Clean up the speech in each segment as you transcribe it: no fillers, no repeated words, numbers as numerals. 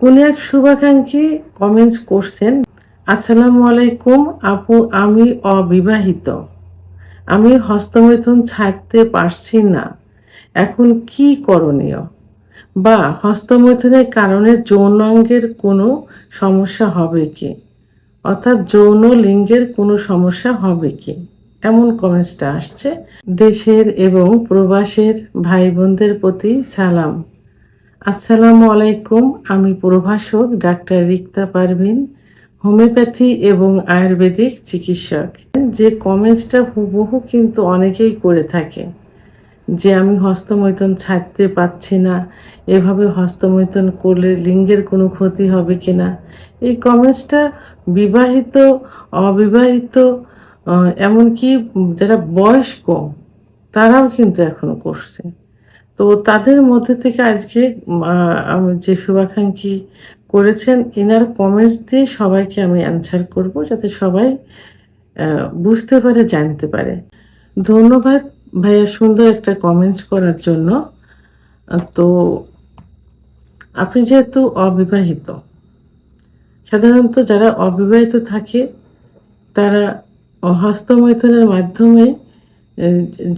কোন এক শুভাকাঙ্ক্ষী কমেন্টস করছেন, আসসালামু আলাইকুম আপু, আমি অবিবাহিত, আমি হস্তমৈথুন ছাড়তে পারছি না, এখন কি করণীয়? বা হস্তমৈথুনের কারণে যৌনাঙ্গের কোনো সমস্যা হবে কি, অর্থাৎ যৌন লিঙ্গের কোনো সমস্যা হবে কি, এমন কমেন্টসটা আসছে। দেশের এবং প্রবাসের ভাই বোনদের প্রতি সালাম। আসসালামু আলাইকুম, আমি প্রভাষক ডাক্তার রিক্তা পারভিন, হোমিওপ্যাথি এবং আয়ুর্বেদিক চিকিৎসক। যে কমেন্টসটা হুবহু কিন্তু অনেকেই করে থাকে যে আমি হস্তমৈথুন ছাড়তে পারছি না, এভাবে হস্তমৈথুন করলে লিঙ্গের কোনো ক্ষতি হবে কিনা। এই কমেন্টসটা বিবাহিত, অবিবাহিত, এমনকি যারা বয়স্ক তারাও কিন্তু এখন করছে। তো তাদের মধ্যে থেকে আজকে যে শুভাকাঙ্ক্ষী করেছেন এনার কমেন্টস দিয়ে সবাইকে আমি অ্যান্সার করব, যাতে সবাই বুঝতে পারে, জানতে পারে। ধন্যবাদ ভাইয়া সুন্দর একটা কমেন্টস করার জন্য। তো আপনি যেহেতু অবিবাহিত, সাধারণত যারা অবিবাহিত থাকে তারা হস্তমৈথুনের মাধ্যমে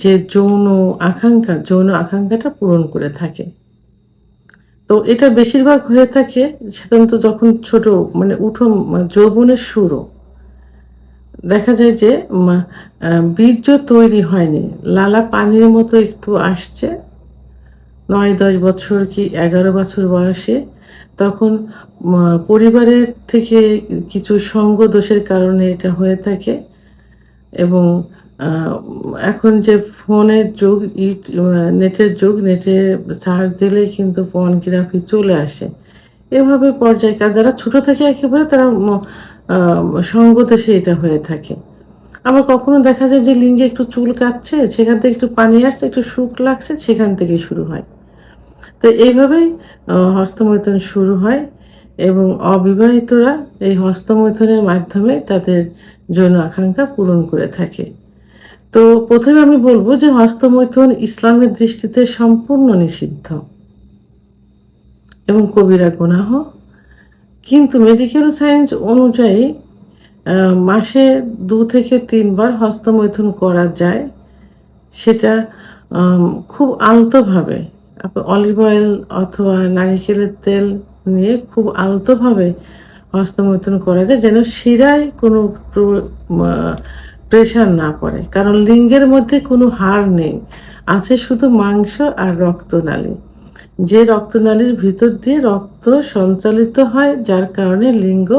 যে যৌন আকাঙ্ক্ষাটা পূরণ করে থাকে। তো এটা বেশিরভাগ হয়ে থাকে সাধারণত যখন ছোট, মানে যৌবনের শুরু, দেখা যায় যে বীর্য তৈরি হয়নি, লালা পানির মতো একটু আসছে 9-10 বছর কি 11 বছর বয়সে। তখন পরিবারের থেকে কিছু সঙ্গ দোষের কারণে এটা হয়ে থাকে। এবং এখন যে ফোনের যুগ, নেটের যুগ, নেটে সার্চ দিলেই কিন্তু পর্নোগ্রাফি চলে আসে। এভাবে পর্যায়কাল যারা ছোট থেকে একেবারে তারা সঙ্গদোষে এটা হয়ে থাকে। আবার কখনো দেখা যায় যে লিঙ্গে একটু চুলকাচ্ছে, সেখান থেকে একটু পানি আসছে, একটু শুক লাগছে, সেখান থেকেই শুরু হয়। তো এইভাবেই হস্তমৈথুন শুরু হয় এবং অবিবাহিতরা এই হস্তমৈথুনের মাধ্যমে তাদের যৌন আকাঙ্ক্ষা পূরণ করে থাকে। তো প্রথমে আমি বলবো যে হস্তমৈথুন ইসলামের দৃষ্টিতে সম্পূর্ণ নিষিদ্ধ এবং কবিরা গুনাহ। কিন্তু মেডিকেল সায়েন্স অনুযায়ী মাসে 2 থেকে 3 বার হস্তমৈথুন করা যায়। সেটা খুব আলতোভাবে অলিভ অয়েল অথবা নারিকেলের তেল নিয়ে খুব আলতোভাবে হস্তমৈথুন করা যায়, যেন শিরায় কোনো প্রেশার না পড়ে। কারণ লিঙ্গের মধ্যে কোনো হাড় নেই, আছে শুধু মাংস আর রক্তনালী। যে রক্তনালীর ভিতর দিয়ে রক্ত সঞ্চালিত হয়, যার কারণে লিঙ্গ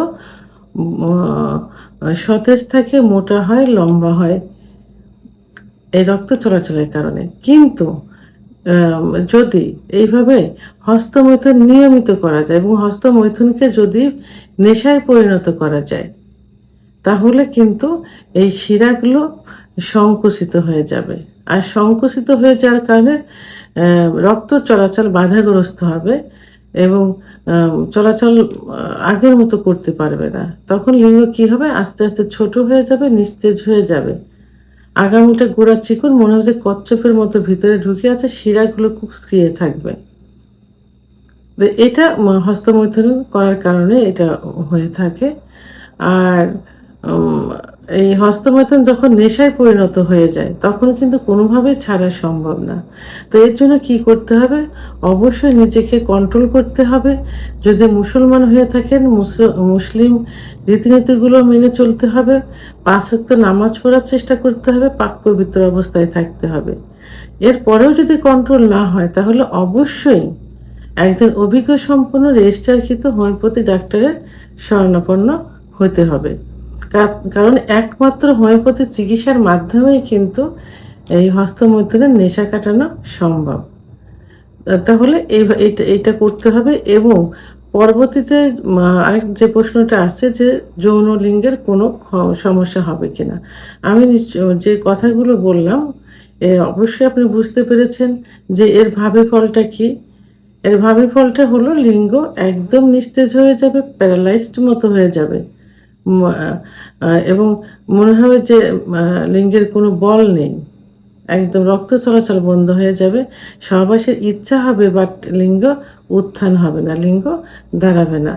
সতেজ থাকে, মোটা হয়, লম্বা হয়, এই রক্ত চলাচলের কারণে। কিন্তু যদি এইভাবে হস্তমৈথুন নিয়মিত করা যায় এবং হস্তমৈথুনকে যদি নেশায় পরিণত করা যায়, তাহলে কিন্তু এই শিরাগুলো সংকুচিত হয়ে যাবে। আর সংকুচিত হয়ে যাওয়ার কারণে রক্ত চলাচল বাধাগ্রস্ত হবে এবং চলাচল আগের মতো করতে পারবে না। তখন লিঙ্গ কি হবে, আস্তে আস্তে ছোট হয়ে যাবে, নিস্তেজ হয়ে যাবে। আগামীটা গোড়া চিকন, মনে হয় যে কচ্ছপের মতো ভিতরে ঢুকে আছে, শিরাগুলো কুঁচকিয়ে থাকবে। এটা হস্তমৈথুন করার কারণে এটা হয়ে থাকে। আর এই হস্তমৈথুন যখন নেশায় পরিণত হয়ে যায়, তখন কিন্তু কোনোভাবেই ছাড়া সম্ভব না। তো এর জন্য কি করতে হবে, অবশ্যই নিজেকে কন্ট্রোল করতে হবে। যদি মুসলমান হয়ে থাকেন, মুসলিম রীতিনীতিগুলো মেনে চলতে হবে, 5 ওয়াক্ত নামাজ পড়ার চেষ্টা করতে হবে, পাক পবিত্র অবস্থায় থাকতে হবে। এরপরেও যদি কন্ট্রোল না হয়, তাহলে অবশ্যই একজন অভিজ্ঞ সম্পন্ন রেজিস্টারকৃত হোমিওপ্যাথি ডাক্তারের শরণাপন্ন হতে হবে। কারণ একমাত্র হোমিওপ্যাথি চিকিৎসার মাধ্যমেই কিন্তু এই হস্তমৈথুনের নেশা কাটানো সম্ভব। তাহলে এইটা করতে হবে। এবং পরবর্তীতে আরেক যে প্রশ্নটা আসছে যে যৌন লিঙ্গের কোনো সমস্যা হবে কিনা, আমি যে কথাগুলো বললাম অবশ্যই আপনি বুঝতে পেরেছেন যে এর ভাবে ফলটা কি। এর ভাবে ফলটা হলো লিঙ্গ একদম নিস্তেজ হয়ে যাবে, প্যারালাইজড মতো হয়ে যাবে এবং মনে হবে যে লিঙ্গের কোনো বল নেই, একদম রক্ত চলাচল বন্ধ হয়ে যাবে। সহবাসের ইচ্ছা হবে বাট লিঙ্গ উত্থান হবে না, লিঙ্গ দাঁড়াবে না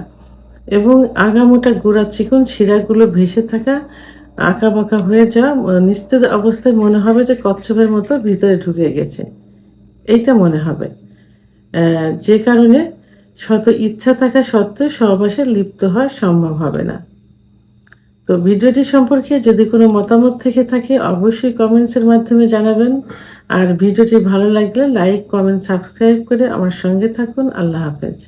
এবং আগামোটা গোড়া চিকন শিরাগুলো ভেসে থাকা, আঁকাবাঁকা হয়ে যাওয়া, নিস্তেজ অবস্থায় মনে হবে যে কচ্ছপের মতো ভিতরে ঢুকে গেছে। এইটা মনে হবে। যে কারণে শত ইচ্ছা থাকা সত্ত্বেও সহবাসে লিপ্ত হওয়া সম্ভব হবে না। তো ভিডিওটি সম্পর্কে যদি কোনো মতামত থেকে থাকে অবশ্যই কমেন্টসের মাধ্যমে জানাবেন। আর ভিডিওটি ভালো লাগলে লাইক, কমেন্ট, সাবস্ক্রাইব করে আমার সঙ্গে থাকুন। আল্লাহ হাফেজ।